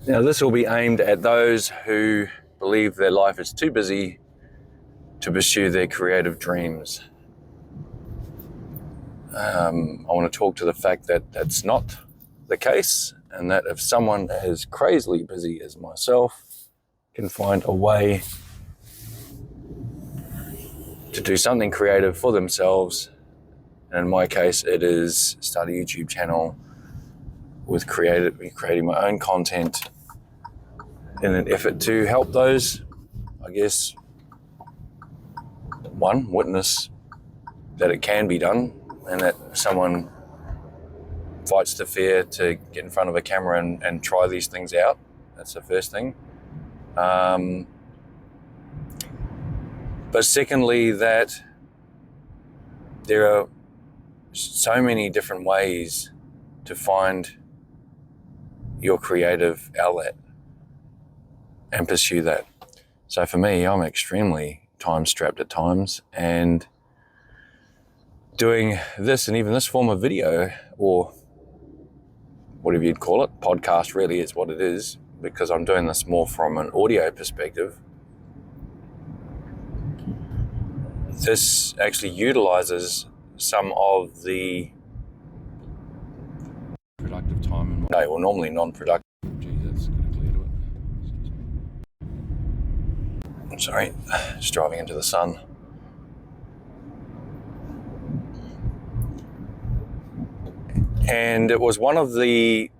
Now, this will be aimed at those who believe their life is too busy to pursue their creative dreams. I want to talk to the fact that that's not the case, and that if someone as crazily busy as myself can find a way to do something creative for themselves, and in my case it is start a YouTube channel with creating my own content in an effort to help those, I guess, one, witness that it can be done and that someone fights the fear to get in front of a camera and try these things out. That's the first thing. But secondly, that there are so many different ways to find your creative outlet and pursue that. So for me, I'm extremely time-strapped at times, and doing this and even this form of video, or whatever you'd call it, podcast really is what it is, because I'm doing this more from an audio perspective. This actually utilizes some of the productive time in my day, or normally non-productive. Geez, that's kind of clear to it. Excuse me. I'm sorry, just driving into the sun. And it was one of the,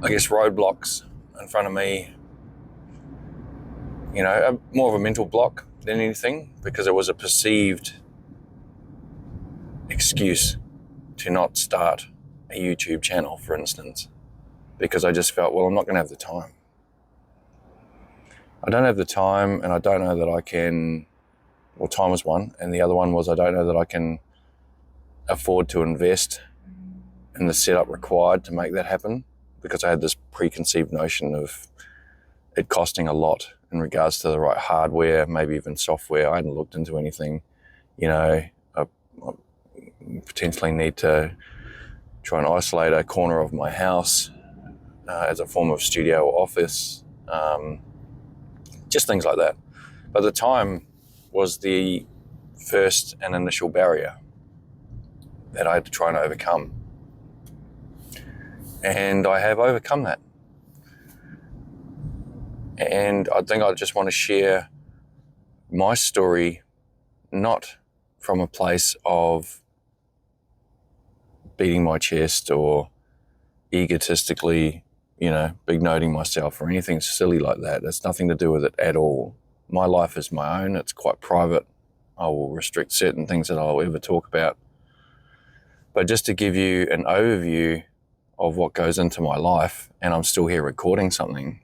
I guess, roadblocks in front of me, more of a mental block than anything, because it was a perceived excuse to not start a YouTube channel, for instance, because I just felt, well, I'm not going to have the time. I don't have the time, and I don't know that I can, well, time was one, and the other one was I don't know that I can afford to invest in the setup required to make that happen, because I had this preconceived notion of it costing a lot in regards to the right hardware, maybe even software. I hadn't looked into anything. I potentially need to try and isolate a corner of my house as a form of studio or office, just things like that. But the time was the first and initial barrier that I had to try and overcome. And I have overcome that. And I think I just want to share my story, not from a place of beating my chest or egotistically, big noting myself or anything silly like that. It's nothing to do with it at all. My life is my own. It's quite private. I will restrict certain things that I'll ever talk about. But just to give you an overview of what goes into my life, and I'm still here recording something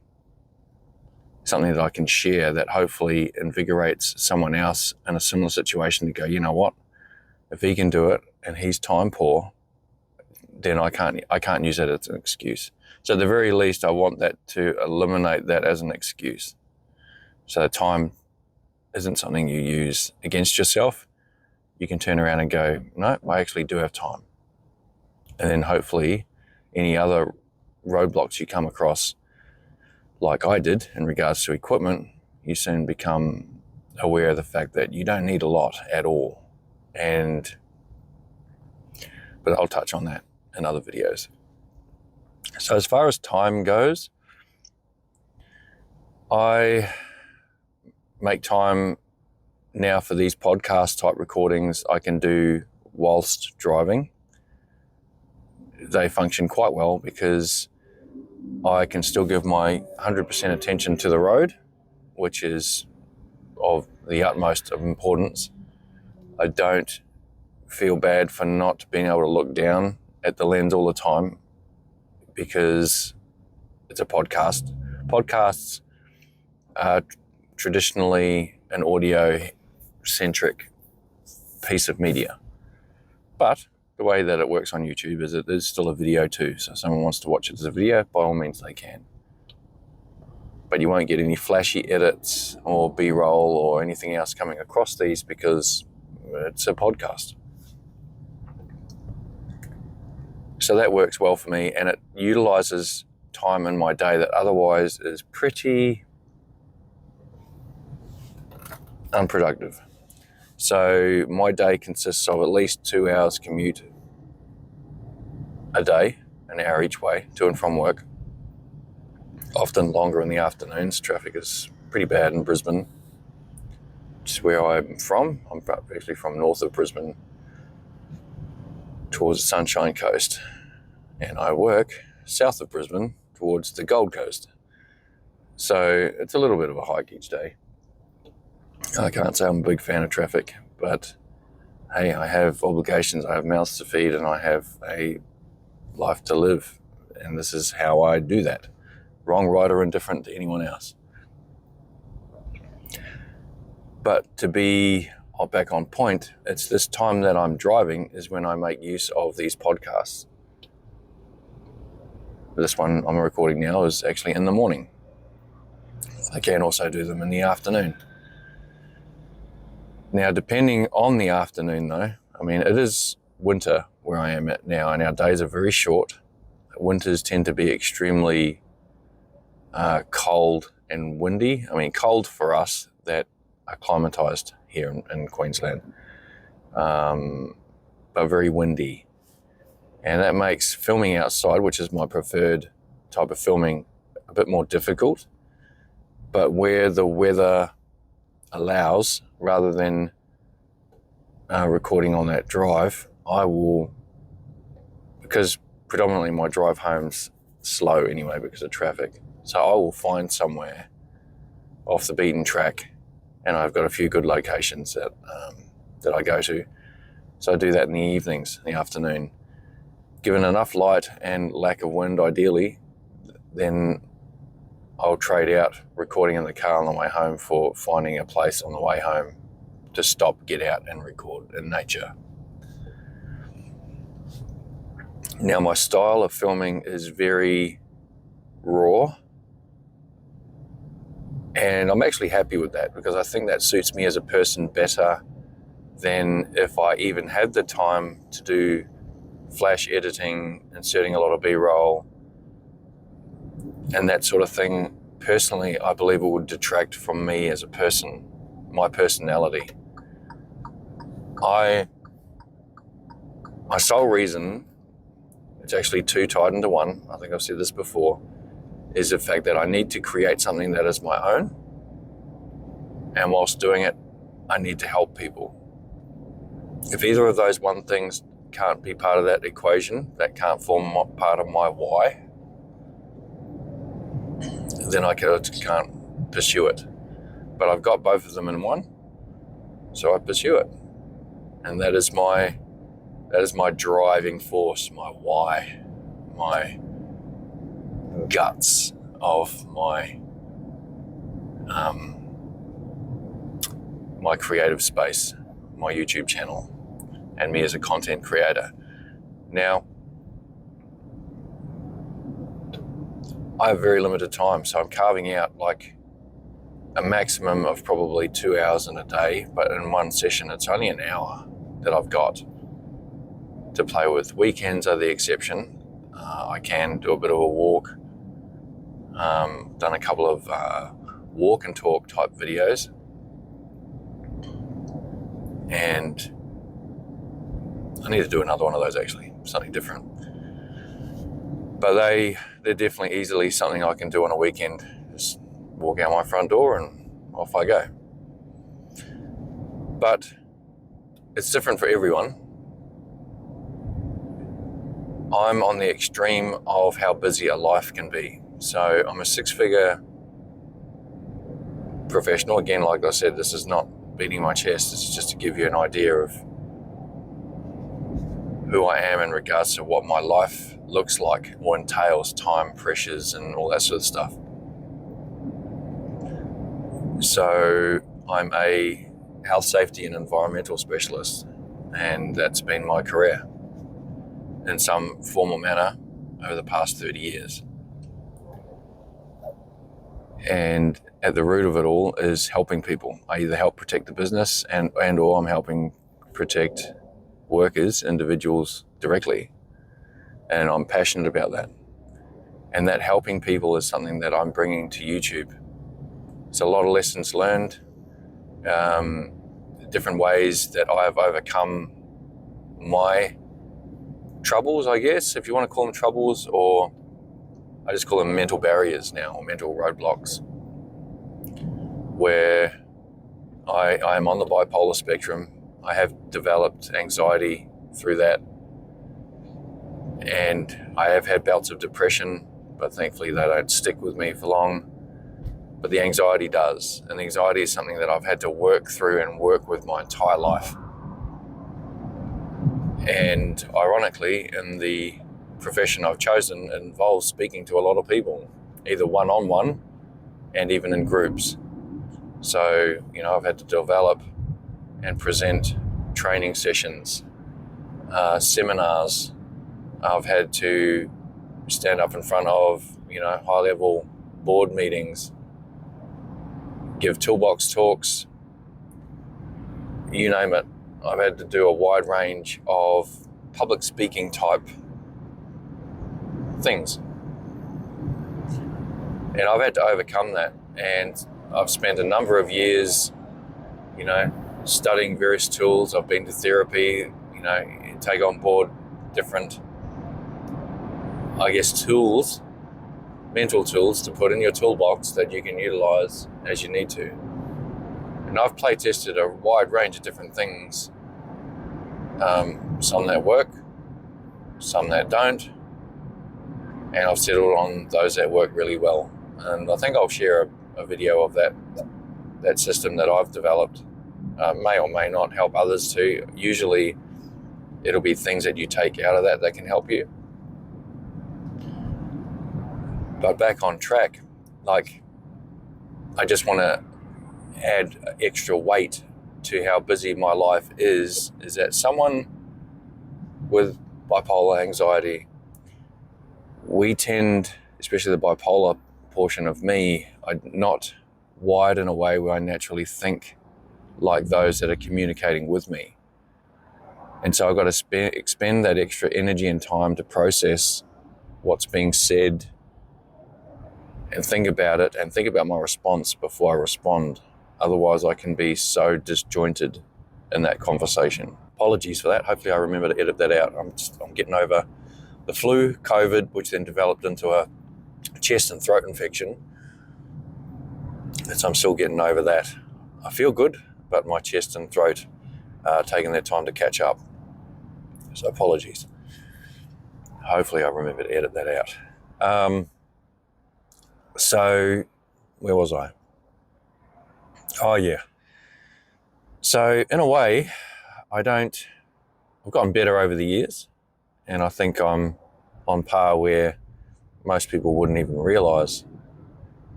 that I can share that hopefully invigorates someone else in a similar situation to go, you know what, if he can do it and he's time poor, then I can't use it as an excuse. So at the very least, I want that to eliminate that as an excuse. So time isn't something you use against yourself. You can turn around and go, no, I actually do have time. And then hopefully any other roadblocks you come across, like I did in regards to equipment, you soon become aware of the fact that you don't need a lot at all. But I'll touch on that in other videos. So as far as time goes, I make time now for these podcast type recordings I can do whilst driving. They function quite well because I can still give my 100% attention to the road, which is of the utmost of importance. I don't feel bad for not being able to look down at the lens all the time because it's a podcast. Podcasts are traditionally an audio-centric piece of media. But the way that it works on YouTube is that there's still a video too. So if someone wants to watch it as a video, by all means they can. But you won't get any flashy edits or B-roll or anything else coming across these because it's a podcast. So that works well for me, and it utilizes time in my day that otherwise is pretty unproductive. So my day consists of at least 2 hours commute a day, an hour each way, to and from work. Often longer in the afternoons. Traffic is pretty bad in Brisbane, which is where I'm from. I'm actually from north of Brisbane towards the Sunshine Coast, and I work south of Brisbane towards the Gold Coast. So it's a little bit of a hike each day. I can't say I'm a big fan of traffic, but hey, I have obligations, I have mouths to feed, and I have a life to live, and this is how I do that. Wrong, right, or indifferent to anyone else. But to be back on point, it's this time that I'm driving is when I make use of these podcasts. This one I'm recording now is actually in the morning. I can also do them in the afternoon. Now, depending on the afternoon though, I mean, it is winter where I am at now, and our days are very short. Winters tend to be extremely cold and windy. I mean, cold for us that are acclimatized here in Queensland, but very windy. And that makes filming outside, which is my preferred type of filming, a bit more difficult. But where the weather allows, rather than recording on that drive, I will, because predominantly my drive home's slow anyway because of traffic, so I will find somewhere off the beaten track, and I've got a few good locations that I go to. So I do that in the evenings, in the afternoon. Given enough light and lack of wind, ideally, then I'll trade out recording in the car on the way home for finding a place on the way home to stop, get out and record in nature. Now, my style of filming is very raw, and I'm actually happy with that because I think that suits me as a person better than if I even had the time to do flash editing, inserting a lot of B-roll and that sort of thing. Personally, I believe it would detract from me as a person, my personality. My sole reason, it's actually two tied into one, I think I've said this before, is the fact that I need to create something that is my own, and whilst doing it, I need to help people. If either of those one things can't be part of that equation, that can't form part of my why, then I can't pursue it. But I've got both of them in one, so I pursue it. And that is my driving force, my why, my guts of my my creative space, my YouTube channel, and me as a content creator. Now, I have very limited time, so I'm carving out like a maximum of probably 2 hours in a day, but in one session it's only an hour that I've got to play with. Weekends are the exception. I can do a bit of a walk. Done a couple of walk and talk type videos, and I need to do another one of those actually, something different. But they're definitely easily something I can do on a weekend. Just walk out my front door and off I go. But it's different for everyone. I'm on the extreme of how busy a life can be. So I'm a six-figure professional. Again, like I said, this is not beating my chest. This is just to give you an idea of who I am in regards to what my life looks like or entails, time, pressures, and all that sort of stuff. So I'm a health, safety, and environmental specialist, and that's been my career in some form or manner over the past 30 years. And at the root of it all is helping people. I either help protect the business and or I'm helping protect workers, individuals directly. And I'm passionate about that. And that helping people is something that I'm bringing to YouTube. It's a lot of lessons learned, different ways that I have overcome my troubles, I guess, if you want to call them troubles, or I just call them mental barriers now, or mental roadblocks, where I am on the bipolar spectrum. I have developed anxiety through that, and I have had bouts of depression, but thankfully they don't stick with me for long. But the anxiety does, and the anxiety is something that I've had to work through and work with my entire life. And ironically, in the profession I've chosen, it involves speaking to a lot of people, either one-on-one and even in groups. So, I've had to develop and present training sessions, seminars. I've had to stand up in front of, high-level board meetings, give toolbox talks, you name it. I've had to do a wide range of public speaking type things. And I've had to overcome that. And I've spent a number of years, studying various tools. I've been to therapy, take on board different, tools, mental tools to put in your toolbox that you can utilize as you need to. And I've play tested a wide range of different things. Some that work, some that don't, and I've settled on those that work really well. And I think I'll share a video of that system that I've developed. May or may not help others too. Usually it'll be things that you take out of that can help you. But back on track, I just want to add extra weight to how busy my life is that someone with bipolar anxiety, we tend, especially the bipolar portion of me, I'm not wired in a way where I naturally think like those that are communicating with me. And so I've got to expend that extra energy and time to process what's being said and think about it and think about my response before I respond. Otherwise, I can be so disjointed in that conversation. Apologies for that. Hopefully I remember to edit that out. I'm getting over the flu, COVID, which then developed into a chest and throat infection. And so I'm still getting over that. I feel good, but my chest and throat are taking their time to catch up. So apologies. Hopefully I remember to edit that out. So where was I? Oh yeah. So in a way, I've gotten better over the years, and I think I'm on par where most people wouldn't even realise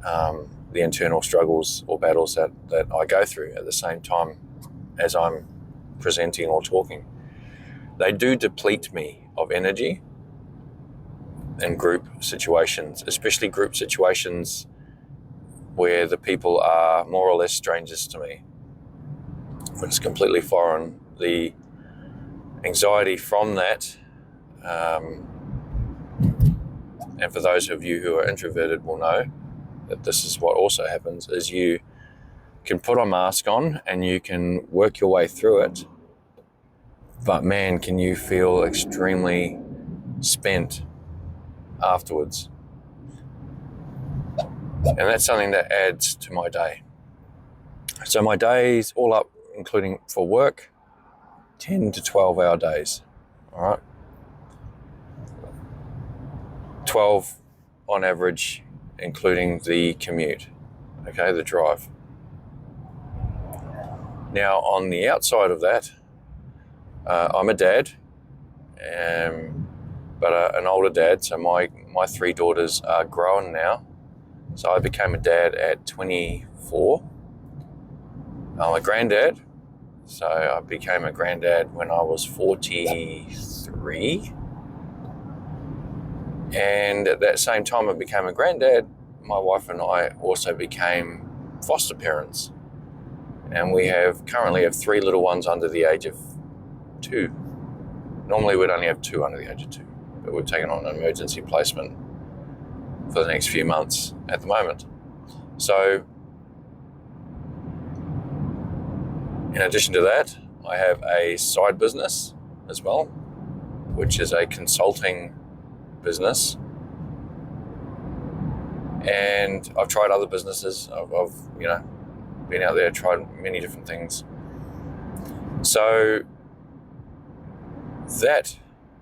the internal struggles or battles that I go through at the same time as I'm presenting or talking. They do deplete me of energy in group situations, especially group situations where the people are more or less strangers to me. When it's completely foreign, the anxiety from that, and for those of you who are introverted will know that this is what also happens, is you can put a mask on and you can work your way through it, but man, can you feel extremely spent afterwards. And that's something that adds to my day. So my days all up, including for work, 10 to 12 hour days, all right? 12 on average, including the commute, okay, the drive. Now, on the outside of that, I'm a dad, but an older dad, so my 3 daughters are grown now. So I became a dad at 24. I'm a granddad. So I became a granddad when I was 43. And at that same time I became a granddad, my wife and I also became foster parents. And we currently have 3 little ones under the age of 2. Normally we'd only have 2 under the age of 2, but we've taken on an emergency placement for the next few months at the moment. So in addition to that, I have a side business as well, which is a consulting business. And I've tried other businesses. I've been out there, tried many different things. So that,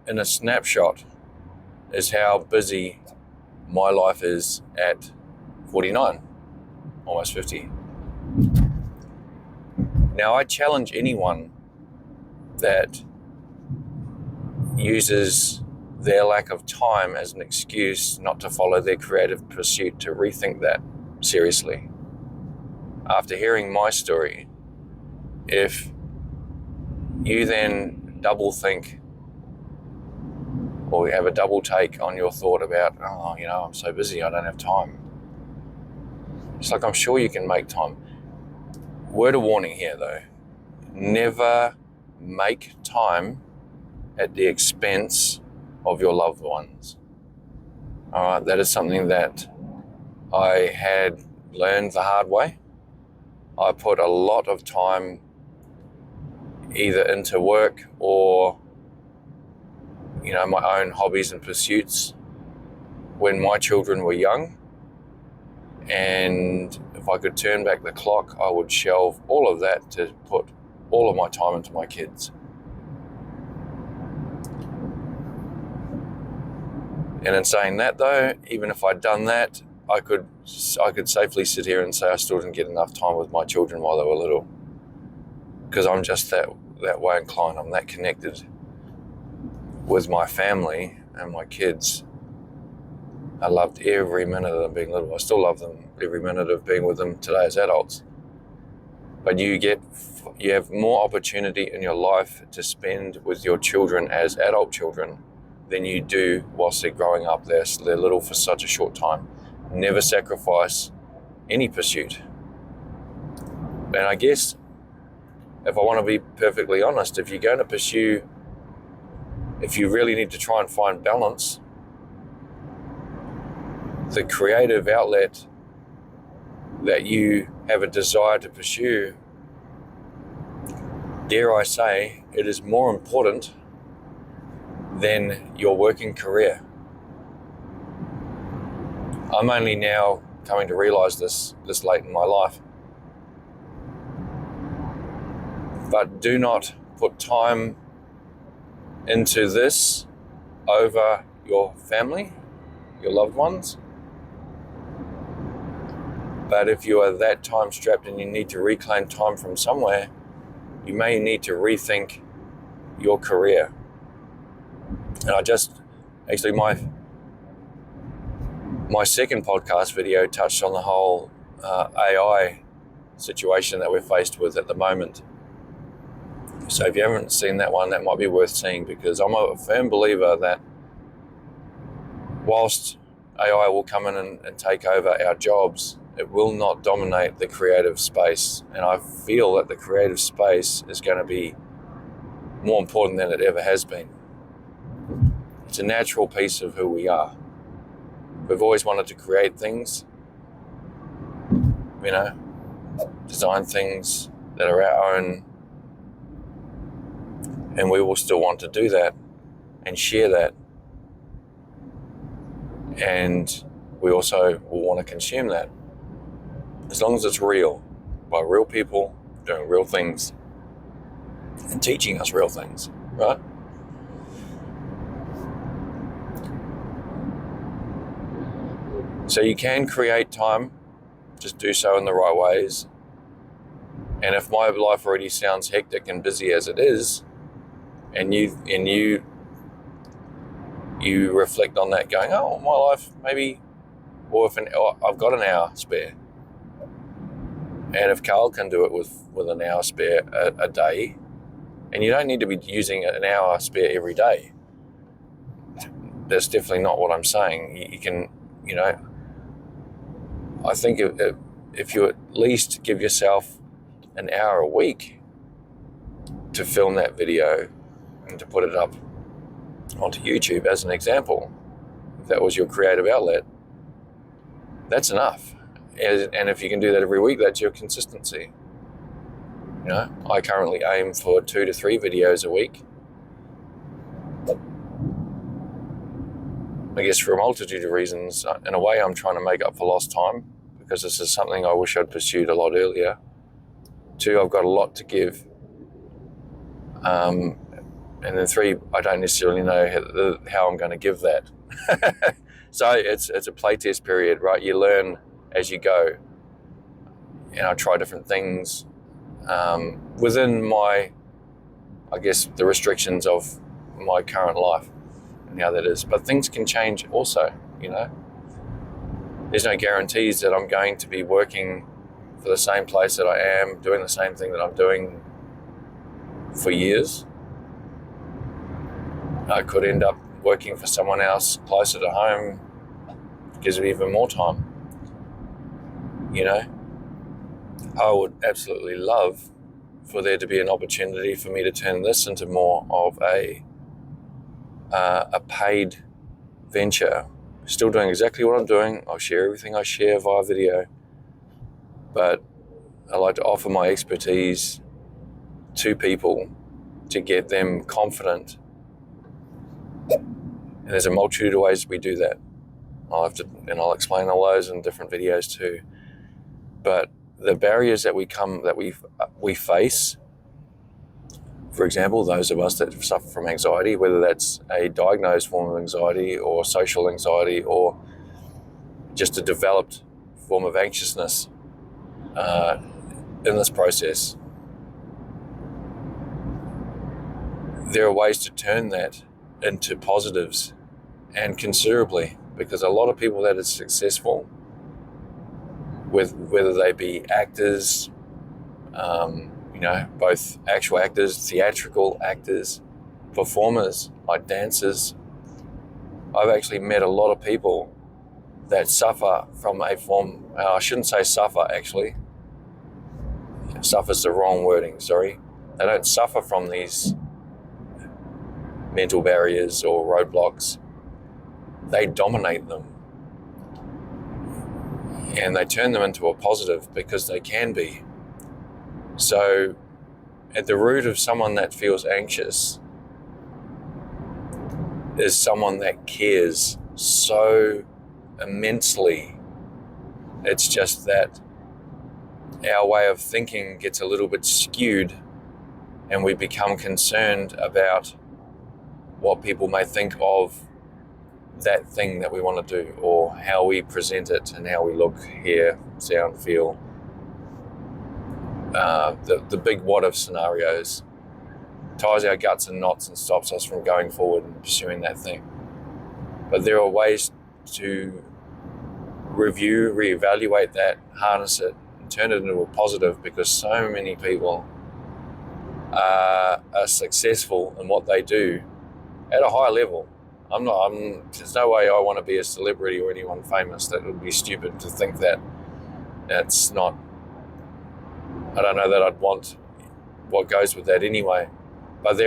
in a snapshot, is how busy my life is at 49, almost 50. Now, I challenge anyone that uses their lack of time as an excuse not to follow their creative pursuit to rethink that seriously. After hearing my story, if you then double think or have a double take on your thought about, I'm so busy, I don't have time. It's like, I'm sure you can make time. Word of warning here though, never make time at the expense of your loved ones. All right, that is something that I had learned the hard way. I put a lot of time either into work or, my own hobbies and pursuits when my children were young. And if I could turn back the clock, I would shelve all of that to put all of my time into my kids. And in saying that though, even if I'd done that, I could safely sit here and say I still didn't get enough time with my children while they were little. Because I'm just that way inclined. I'm that connected with my family and my kids. I loved every minute of them being little. I still love them every minute of being with them today as adults. But you have more opportunity in your life to spend with your children as adult children than you do whilst they're growing up. They're little for such a short time. Never sacrifice any pursuit. And I guess, if I want to be perfectly honest, if you're going to pursue, if you really need to try and find balance, the creative outlet that you have a desire to pursue, dare I say, it is more important than your working career. I'm only now coming to realize this late in my life. But do not put time into this over your family, your loved ones. But if you are that time strapped and you need to reclaim time from somewhere, you may need to rethink your career. And my second podcast video touched on the whole AI situation that we're faced with at the moment. So if you haven't seen that one, that might be worth seeing, because I'm a firm believer that whilst AI will come in and take over our jobs, it will not dominate the creative space. And I feel that the creative space is going to be more important than it ever has been. It's a natural piece of who we are. We've always wanted to create things, design things that are our own, and we will still want to do that and share that. And we also will want to consume that, as long as it's real, by real people doing real things and teaching us real things, right? So you can create time, just do so in the right ways. And if my life already sounds hectic and busy as it is, and you reflect on that going, oh, my life maybe, or I've got an hour spare. And if Carl can do it with an hour spare a day, and you don't need to be using an hour spare every day. That's definitely not what I'm saying. You can, I think if you at least give yourself an hour a week to film that video and to put it up onto YouTube as an example, if that was your creative outlet, That's enough. And if you can do that every week, that's your consistency. You know, I currently aim for 2 to 3 videos a week. I guess for a multitude of reasons. In a way, I'm trying to make up for lost time, because this is something I wish I'd pursued a lot earlier. 2, I've got a lot to give. And then 3, I don't necessarily know how I'm going to give that. So it's a playtest period, right? You learn as you go. And I try different things within my, I guess, the restrictions of my current life and how that is. But things can change also, you know. There's no guarantees that I'm going to be working for the same place that I am, doing the same thing that I'm doing for years. I could end up working for someone else closer to home, gives me even more time. You know, I would absolutely love for there to be an opportunity for me to turn this into more of a paid venture. Still doing exactly what I'm doing. I'll share everything I share via video, but I like to offer my expertise to people to get them confident. And there's a multitude of ways we do that. I'll explain all those in different videos too. But the barriers that we face, for example, those of us that suffer from anxiety, whether that's a diagnosed form of anxiety or social anxiety or just a developed form of anxiousness in this process, there are ways to turn that into positives, and considerably, because a lot of people that are successful, whether they be actors, both actual actors, theatrical actors, performers, like dancers. I've actually met a lot of people that suffer from a form, I shouldn't say suffer actually. Suffer's the wrong wording, sorry. They don't suffer from these mental barriers or roadblocks. They dominate them. And they turn them into a positive because they can be. So at the root of someone that feels anxious is someone that cares so immensely. It's just that our way of thinking gets a little bit skewed, and we become concerned about what people may think of that thing that we want to do, or how we present it and how we look, hear, sound, feel. The big what if scenarios ties our guts in knots and stops us from going forward and pursuing that thing. But there are ways to review, reevaluate that, harness it, and turn it into a positive, because so many people are successful in what they do at a high level. There's no way I want to be a celebrity or anyone famous. That would be stupid to think that. That's not, I don't know that I'd want what goes with that anyway. But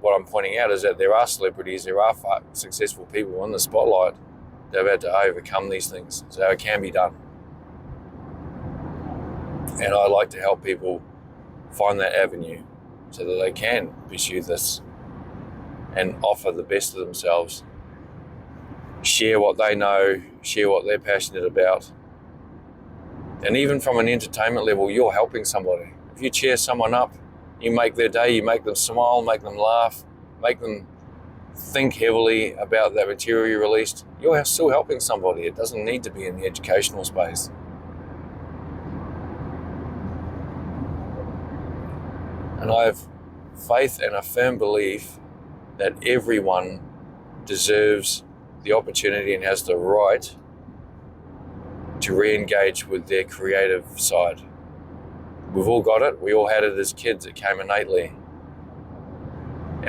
what I'm pointing out is that there are celebrities, there are successful people in the spotlight that have had to overcome these things. So it can be done. And I like to help people find that avenue so that they can pursue this and offer the best of themselves, share what they know, share what they're passionate about. And even from an entertainment level, you're helping somebody. If you cheer someone up, you make their day, you make them smile, make them laugh, make them think heavily about that material you released, you're still helping somebody. It doesn't need to be in the educational space. And I have faith and a firm belief that everyone deserves the opportunity and has the right to re-engage with their creative side. We've all got it. We all had it as kids. It came innately.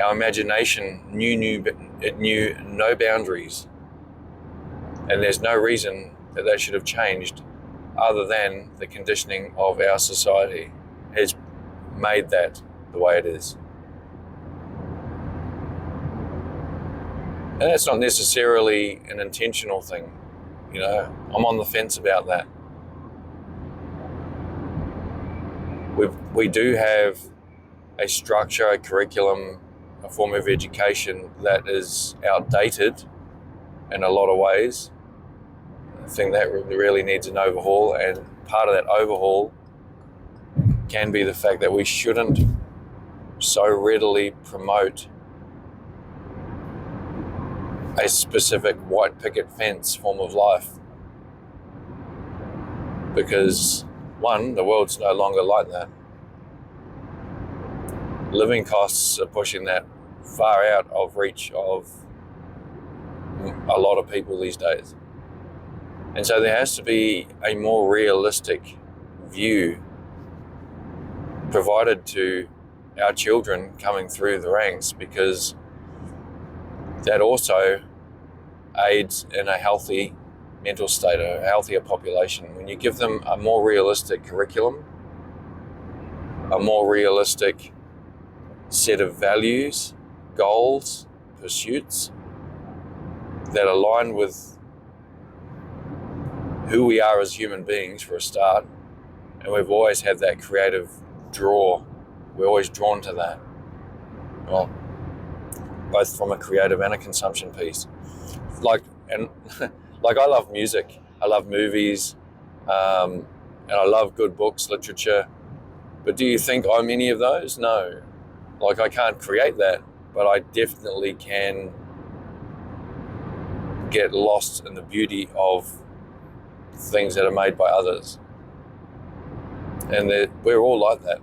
Our imagination knew no boundaries. And there's no reason that should have changed, other than the conditioning of our society has made that the way it is. And that's not necessarily an intentional thing. I'm on the fence about that. We do have a structure, a curriculum, a form of education that is outdated in a lot of ways. I think that really needs an overhaul, and part of that overhaul can be the fact that we shouldn't so readily promote a specific white picket fence form of life, because one, the world's no longer like that. Living costs are pushing that far out of reach of a lot of people these days. And so there has to be a more realistic view provided to our children coming through the ranks, because that also aids in a healthy mental state, a healthier population. When you give them a more realistic curriculum, a more realistic set of values, goals, pursuits that align with who we are as human beings for a start, and we've always had that creative draw. We're always drawn to that. Well, both from a creative and a consumption piece. Like I love music, I love movies, and I love good books, literature. But do you think I'm any of those? No. Like, I can't create that, but I definitely can get lost in the beauty of things that are made by others. And we're all like that.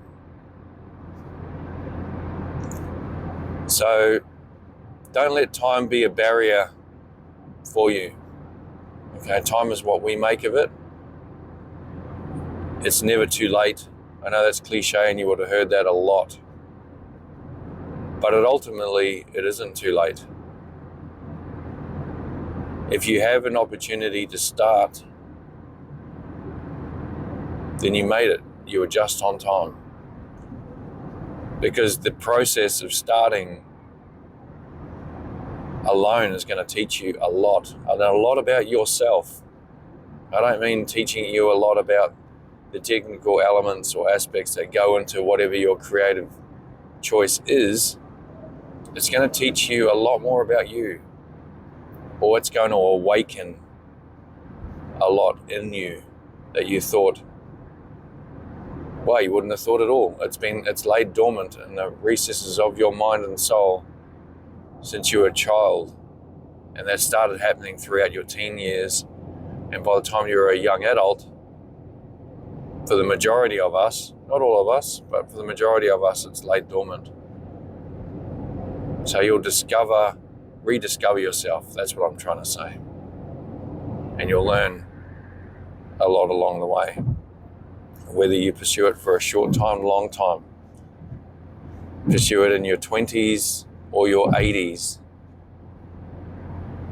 So don't let time be a barrier for you. Okay, time is what we make of it. It's never too late. I know that's cliche and you would have heard that a lot. But ultimately, it isn't too late. If you have an opportunity to start, then you made it. You were just on time. Because the process of starting alone is going to teach you a lot about yourself. I don't mean teaching you a lot about the technical elements or aspects that go into whatever your creative choice is. It's going to teach you a lot more about you, or it's going to awaken a lot in you that you thought, well, you wouldn't have thought at all. It's laid dormant in the recesses of your mind and soul since you were a child, and that started happening throughout your teen years, and by the time you were a young adult, for the majority of us, not all of us, but for the majority of us, it's laid dormant. So you'll rediscover yourself. That's what I'm trying to say. And you'll learn a lot along the way, whether you pursue it for a short time, long time. Pursue it in your 20s or your 80s,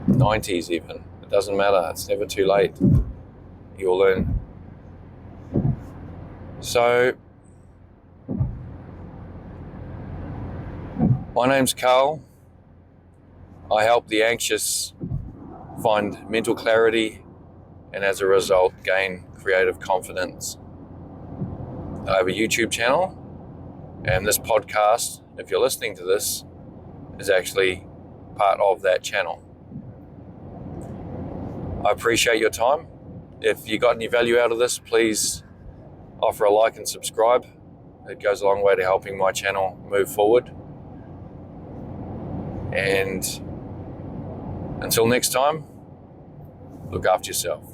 90s even. It doesn't matter. It's never too late. You'll learn. So, my name's Carl. I help the anxious find mental clarity and as a result gain creative confidence. I have a YouTube channel, and this podcast, if you're listening to this, is actually part of that channel. I appreciate your time. If you got any value out of this, please offer a like and subscribe. It goes a long way to helping my channel move forward. And until next time, look after yourself.